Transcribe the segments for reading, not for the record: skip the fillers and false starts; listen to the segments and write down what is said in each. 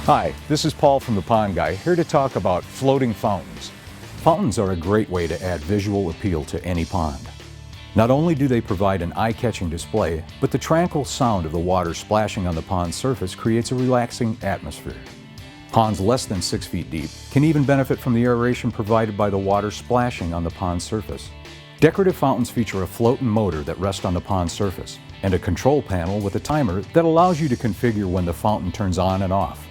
Hi, this is Paul from the Pond Guy, here to talk about floating fountains. Fountains are a great way to add visual appeal to any pond. Not only do they provide an eye-catching display, but the tranquil sound of the water splashing on the pond's surface creates a relaxing atmosphere. Ponds less than 6 feet deep can even benefit from the aeration provided by the water splashing on the pond's surface. Decorative fountains feature a float and motor that rest on the pond's surface, and a control panel with a timer that allows you to configure when the fountain turns on and off.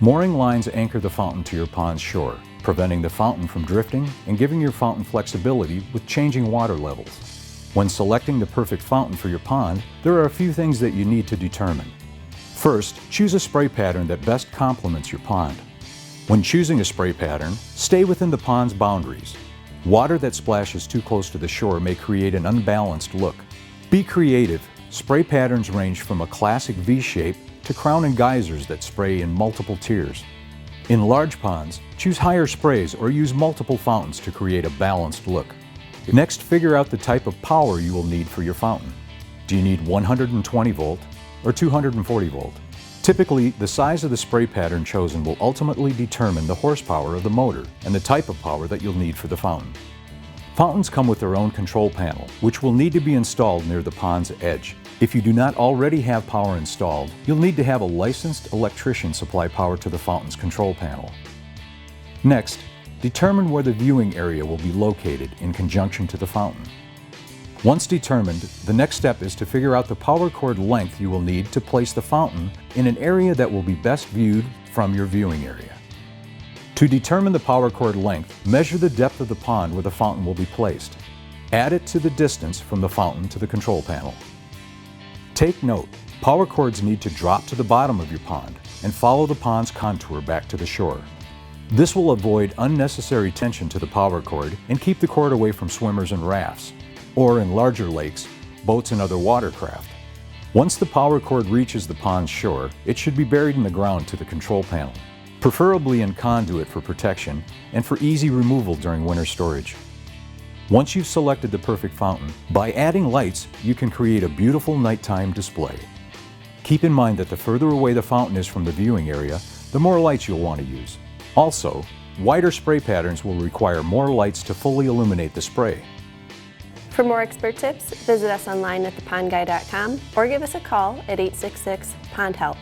Mooring lines anchor the fountain to your pond's shore, preventing the fountain from drifting and giving your fountain flexibility with changing water levels. When selecting the perfect fountain for your pond, there are a few things that you need to determine. First, choose a spray pattern that best complements your pond. When choosing a spray pattern, stay within the pond's boundaries. Water that splashes too close to the shore may create an unbalanced look. Be creative. Spray patterns range from a classic V-shape to crown and geysers that spray in multiple tiers. In large ponds, choose higher sprays or use multiple fountains to create a balanced look. Next, figure out the type of power you will need for your fountain. Do you need 120 volt or 240 volt? Typically, the size of the spray pattern chosen will ultimately determine the horsepower of the motor and the type of power that you'll need for the fountain. Fountains come with their own control panel, which will need to be installed near the pond's edge. If you do not already have power installed, you'll need to have a licensed electrician supply power to the fountain's control panel. Next, determine where the viewing area will be located in conjunction to the fountain. Once determined, the next step is to figure out the power cord length you will need to place the fountain in an area that will be best viewed from your viewing area. To determine the power cord length, measure the depth of the pond where the fountain will be placed. Add it to the distance from the fountain to the control panel. Take note, power cords need to drop to the bottom of your pond and follow the pond's contour back to the shore. This will avoid unnecessary tension to the power cord and keep the cord away from swimmers and rafts, or in larger lakes, boats and other watercraft. Once the power cord reaches the pond's shore, it should be buried in the ground to the control panel, preferably in conduit for protection and for easy removal during winter storage. Once you've selected the perfect fountain, by adding lights, you can create a beautiful nighttime display. Keep in mind that the further away the fountain is from the viewing area, the more lights you'll want to use. Also, wider spray patterns will require more lights to fully illuminate the spray. For more expert tips, visit us online at thepondguy.com or give us a call at 866-POND-HELP.